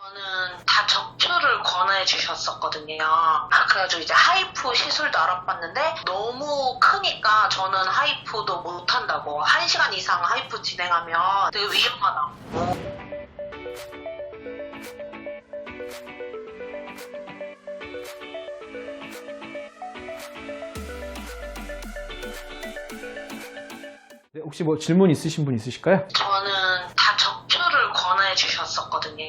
저는 다 적출을 권해 주셨었거든요. 그래가지고 이제 하이프 시술도 알아봤는데 너무 크니까 저는 하이프도 못한다고. 1시간 이상 하이프 진행하면 되게 위험하다고. 네, 혹시 뭐 질문 있으신 분 있으실까요? 저는 다 적출을 권해 주셨었거든요.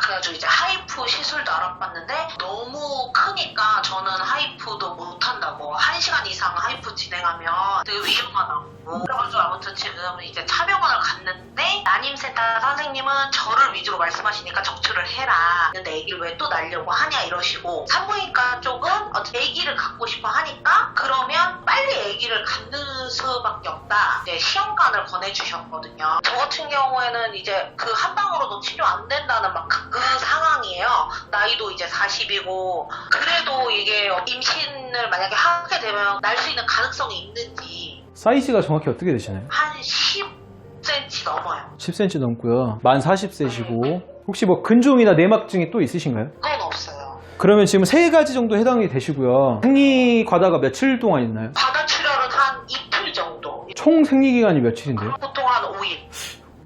그래가지고 이제 하이프 시술도 알아봤는데 너무 크니까 저는 하이프도 못한다고. 1시간 이상 하이프 진행하면 되게 위험하다고. 그래가지고 아무튼 지금 이제 차병원을 갔는데 난임센터 선생님은 저를 위주로 말씀하시니까 적출을 해라. 근데 아기를 왜 또 낳으려고 하냐 이러시고, 산부인과 쪽은 아기를 갖고 싶어 하니까 그러면 빨리 아기를 갖는 수밖에 없다. 이제 시험관을 권해주셨거든요. 저 같은 경우에는 이제 그 한 방으로도 치료 안 된다는 막 그 상황이에요. 나이도 이제 40이고 그래도 이게 임신을 만약에 하게 되면 날 수 있는 가능성이 있는지. 사이즈가 정확히 어떻게 되시나요? 한 10cm 넘어요. 10cm 넘고요. 만 40세시고 혹시 뭐 근종이나 내막증이 또 있으신가요? 그건 없어요. 그러면 지금 3가지 정도 해당이 되시고요. 생리 과다가 며칠 동안 있나요? 과다 출혈은 한 이틀 정도. 총 생리 기간이 며칠인데요? 보통 한 5일.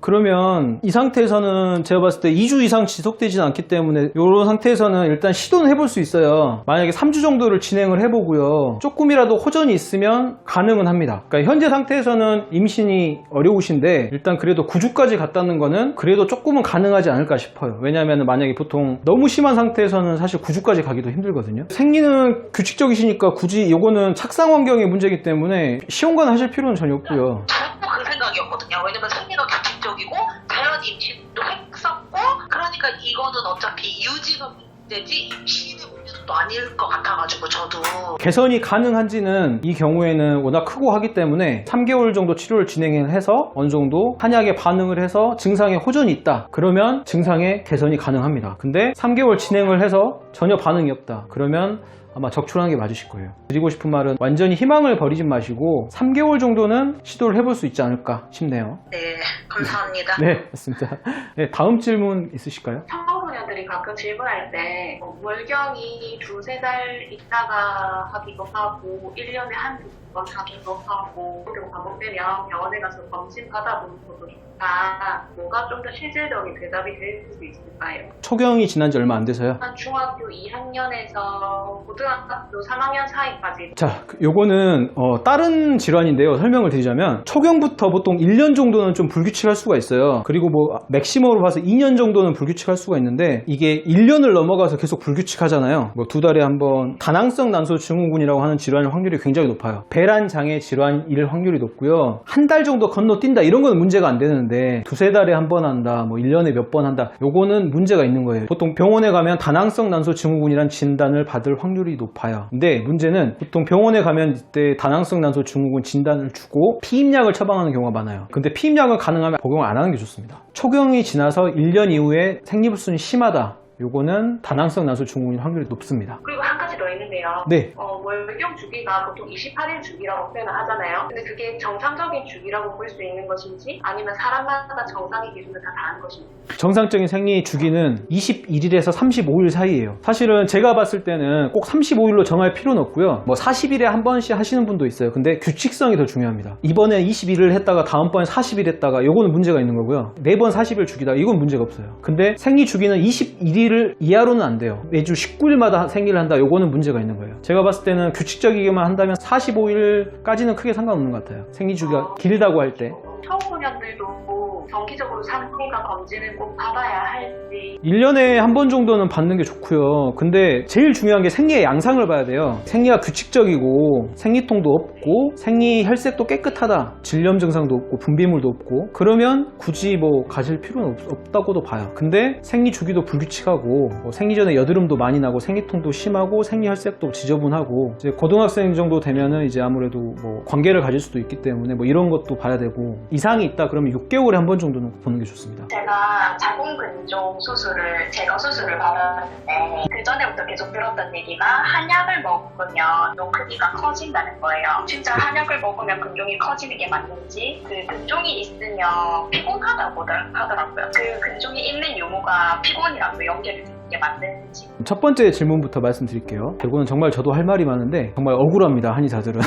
그러면 이 상태에서는 제가 봤을 때 2주 이상 지속되지는 않기 때문에 이런 상태에서는 일단 시도는 해볼 수 있어요. 만약에 3주 정도를 진행을 해보고요. 조금이라도 호전이 있으면 가능은 합니다. 그러니까 현재 상태에서는 임신이 어려우신데 일단 그래도 9주까지 갔다는 거는 그래도 조금은 가능하지 않을까 싶어요. 왜냐하면 만약에 보통 너무 심한 상태에서는 사실 9주까지 가기도 힘들거든요. 생리는 규칙적이시니까 굳이 이거는 착상 환경의 문제이기 때문에 시험관 하실 필요는 전혀 없고요. 저도 그 생각이었거든요. 왜냐면 생리가 규칙적이고 자연 임신도 했었고, 그러니까 이거는 어차피 유지가 문제지 임신의 문제도 아닐 것 같아가지고 저도. 개선이 가능한지는 이 경우에는 워낙 크고 하기 때문에 3개월 정도 치료를 진행해서 어느 정도 한약에 반응을 해서 증상에 호전이 있다. 그러면 증상의 개선이 가능합니다. 근데 3개월 진행을 해서 전혀 반응이 없다. 그러면 아마 적출하는 게 맞으실 거예요. 드리고 싶은 말은 완전히 희망을 버리지 마시고 3개월 정도는 시도를 해볼 수 있지 않을까 싶네요. 네, 감사합니다. 네, 맞습니다. 네, 다음 질문 있으실까요? 청소년들이 가끔 질문할 때 월경이 2~3달 있다가 하기도 하고 1년에 한두 번 하기도 하고 그리고 반복되면 병원에 가서 검진 받아보는 것도 좋다. 뭐가 좀 더 실질적인 대답이 될 수 있을까요? 초경이 지난 지 얼마 안 돼서요. 한 중학교 2학년에서 고등학교 3학년 사이까지. 자, 요거는 다른 질환인데요. 설명을 드리자면 초경부터 보통 1년 정도는 좀 불규칙할 수가 있어요. 그리고 뭐 맥시멈으로 봐서 2년 정도는 불규칙할 수가 있는데 이게 1년을 넘어가서 계속 불규칙하잖아요. 뭐 2달에 한 번 다낭성 난소 증후군이라고 하는 질환의 확률이 굉장히 높아요. 배란 장애 질환일 확률이 높고요. 한 달 정도 건너뛴다 이런 건 문제가 안 되는데 2~3달에 한 번 한다, 뭐 1년에 몇 번 한다, 요거는 문제가 있는 거예요. 보통 병원에 가면 다낭성 난소 증후군이란 진단을 받을 확률이 높아요. 근데 문제는 보통 병원에 가면 이때 다낭성 난소 증후군 진단을 주고 피임약을 처방하는 경우가 많아요. 근데 피임약은 가능하면 복용을 안 하는 게 좋습니다. 초경이 지나서 1년 이후에 생리불순이 심하다. 요거는 다낭성 난소 증후군일 확률이 높습니다. 그리고 한 가지 더 있는데요. 네. 월경 주기가 보통 28일 주기라고 표현을 하잖아요. 근데 그게 정상적인 주기라고 볼 수 있는 것인지 아니면 사람마다 정상의 기준은 다 다른 것인지. 정상적인 생리 주기는 21일에서 35일 사이예요. 사실은 제가 봤을 때는 꼭 35일로 정할 필요는 없고요. 뭐 40일에 한 번씩 하시는 분도 있어요. 근데 규칙성이 더 중요합니다. 이번에 21일 했다가 다음번에 40일 했다가 요거는 문제가 있는 거고요. 4번 40일 주기다. 이건 문제가 없어요. 근데 생리 주기는 21일 이하로는 안 돼요. 매주 19일마다 생리를 한다. 요거는 문제가 있는 거예요. 제가 봤을 때는 규칙적이게만 한다면 45일까지는 크게 상관없는 것 같아요. 생리 주기가 길다고 할 때. 청소년들도 정기적으로 산부인과 검진을 꼭 받아야 할지. 1년에 한 번 정도는 받는 게 좋고요. 근데 제일 중요한 게 생리의 양상을 봐야 돼요. 생리가 규칙적이고 생리통도 없고 생리 혈색도 깨끗하다. 질염 증상도 없고 분비물도 없고 그러면 굳이 뭐 가질 필요는 없다고도 봐요. 근데 생리 주기도 불규칙하고 뭐 생리 전에 여드름도 많이 나고 생리통도 심하고 생리 혈색도 지저분하고 이제 고등학생 정도 되면은 이제 아무래도 뭐 관계를 가질 수도 있기 때문에 뭐 이런 것도 봐야 되고 이상이 있다 그러면 6개월에 한 번 정도는 보는 게 좋습니다. 제가 자궁근종 수술을 제거 수술을 받았는데 그 전에부터 계속 들었던 얘기가 한약을 먹으면 요 크기가 커진다는 거예요. 진짜 한약을 먹으면 근종이 커지는 게 맞는지, 그 근종이 있으면 피곤하다고 하더라고요. 그 근종이 있는 유무 뭔가 피곤이랑도 연결이 되는 게 맞는지. 첫 번째 질문부터 말씀드릴게요. 이거는 정말 저도 할 말이 많은데 정말 억울합니다, 한의사들은.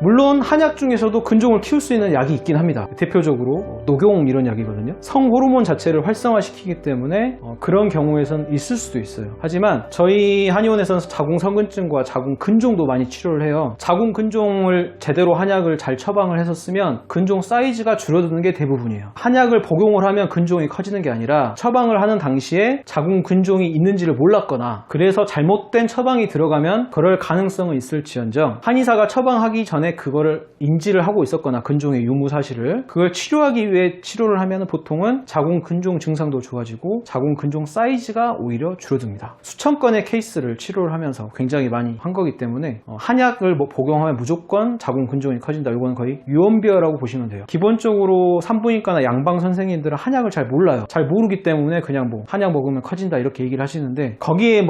물론 한약 중에서도 근종을 키울 수 있는 약이 있긴 합니다. 대표적으로 녹용 이런 약이거든요. 성호르몬 자체를 활성화시키기 때문에 그런 경우에선 있을 수도 있어요. 하지만 저희 한의원에서는 자궁성근증과 자궁근종도 많이 치료를 해요. 자궁근종을 제대로 한약을 잘 처방을 해서 쓰면 근종 사이즈가 줄어드는 게 대부분이에요. 한약을 복용을 하면 근종이 커지는 게 아니라 처방을 하는 당시에 자궁근종이 있는지를 몰랐거나 그래서 잘못된 처방이 들어가면 그럴 가능성은 있을지언정 한의사가 처방하기 전에 그거를 인지를 하고 있었거나 근종의 유무 사실을 그걸 치료하기 위해 치료를 하면 보통은 자궁근종 증상도 좋아지고 자궁근종 사이즈가 오히려 줄어듭니다. 수천 건의 케이스를 치료를 하면서 굉장히 많이 한 거기 때문에 한약을 복용하면 무조건 자궁근종이 커진다. 이건 거의 유언비어라고 보시면 돼요. 기본적으로 산부인과나 양방 선생님들은 한약을 잘 몰라요. 잘 모르기 때문에 그냥 한약 먹으면 커진다 이렇게 얘기를 하시는데 거기에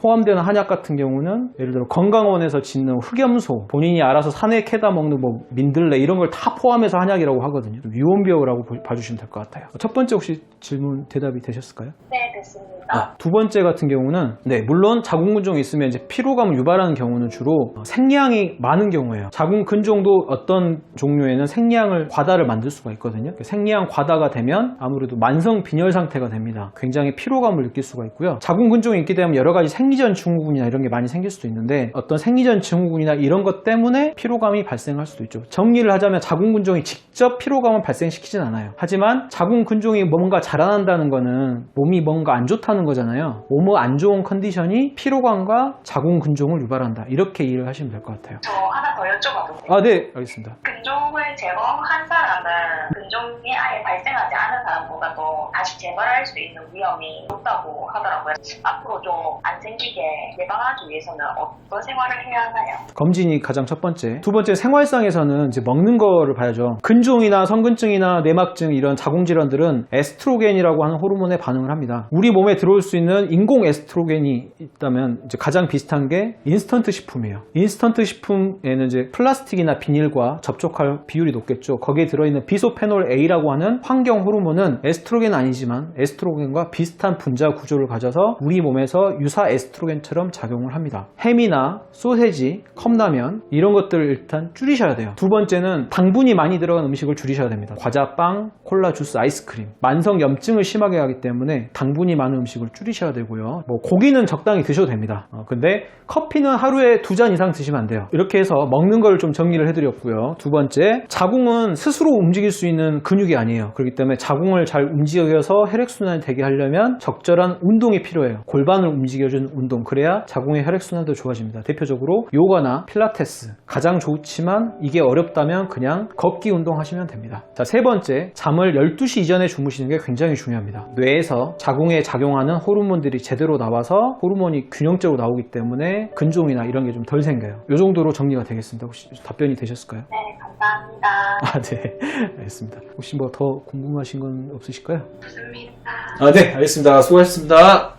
포함되는 한약 같은 경우는 예를 들어 건강원에서 짓는 흑염소, 본인이 알아서 산에 캐다 먹는 민들레 이런 걸 다 포함해서 한약이라고 하거든요. 유언비어라고 봐주시면 될 것 같아요. 첫 번째 혹시 질문 대답이 되셨을까요? 네, 됐습니다. 두 번째 같은 경우는 물론 자궁근종이 있으면 이제 피로감을 유발하는 경우는 주로 생리량이 많은 경우예요. 자궁근종도 어떤 종류에는 생리량을 과다를 만들 수가 있거든요. 생리량 과다가 되면 아무래도 만성 빈혈 상태가 됩니다. 굉장히 피로감을 느낄 수가 있고요. 자궁근종이 있게 되면 여러 가지 생리전 증후군이나 이런 게 많이 생길 수도 있는데 어떤 생리전 증후군이나 이런 것 때문에 피로감이 발생할 수도 있죠. 정리를 하자면 자궁근종이 직접 피로감을 발생시키진 않아요. 하지만 자궁근종이 뭔가 자라난다는 거는 몸이 뭔가 안 좋다는 거잖아요. 몸의 안 좋은 컨디션이 피로감과 자궁근종을 유발한다. 이렇게 이해를 하시면 될 것 같아요. 저 하나 더 여쭤봐도 돼요? 네, 알겠습니다. 근종을 제거한 사람은 근종이 아예 발생하지 않은 사람보다도 다시 재발할 수 있는 위험이 높다고 하더라고요. 앞으로 좀 안 생기게 예방하기 위해서는 어떤 생활을 해야 하나요? 검진이 가장 첫 번째. 두 번째, 생활상에서는 이제 먹는 거를 봐야죠. 근종이나 성근증이나 내막증 이런 자궁질환들은 에스트로겐이라고 하는 호르몬에 반응을 합니다. 우리 몸에 들어올 수 있는 인공 에스트로겐이 있다면 이제 가장 비슷한 게 인스턴트 식품이에요. 인스턴트 식품에는 이제 플라스틱이나 비닐과 접촉할 비율이 높겠죠. 거기에 들어있는 비소페놀 A라고 하는 환경 호르몬은 에스트로겐은 아니지만 에스트로겐과 비슷한 분자 구조를 가져서 우리 몸에서 유사 에스트로겐처럼 작용을 합니다. 햄이나 소세지, 컵라면 이런 것들을 일단 줄이셔야 돼요. 두 번째는 당분이 많이 들어간 음식을 줄이셔야 됩니다. 과자, 빵, 콜라, 주스, 아이스크림. 만성 염증을 심하게 하기 때문에 당분이 많은 음식을 줄이셔야 되고요. 고기는 적당히 드셔도 됩니다. 근데 커피는 하루에 2잔 이상 드시면 안 돼요. 이렇게 해서 먹는 걸 좀 정리를 해드렸고요. 두 번째, 자궁은 스스로 움직일 수 있는 근육이 아니에요. 그렇기 때문에 자궁을 잘 움직여서 혈액순환이 되게 하려면 적절한 운동이 필요해요. 골반을 움직여주는 운동. 그래야 자궁의 혈액순환도 좋아집니다. 대표적으로 요가나 필라테스. 가장 좋지만 이게 어렵다면 그냥 걷기 운동 하시면 됩니다. 자, 세 번째, 잠을 12시 이전에 주무시는 게 굉장히 중요합니다. 뇌에서 자궁에 작용하는 호르몬들이 제대로 나와서 호르몬이 균형적으로 나오기 때문에 근종이나 이런 게 좀 덜 생겨요. 이 정도로 정리가 되겠습니다. 혹시 답변이 되셨을까요? 네, 감사합니다. 네. 알겠습니다. 혹시 더 궁금하신 건 없으실까요? 좋습니다. 네, 알겠습니다. 수고하셨습니다.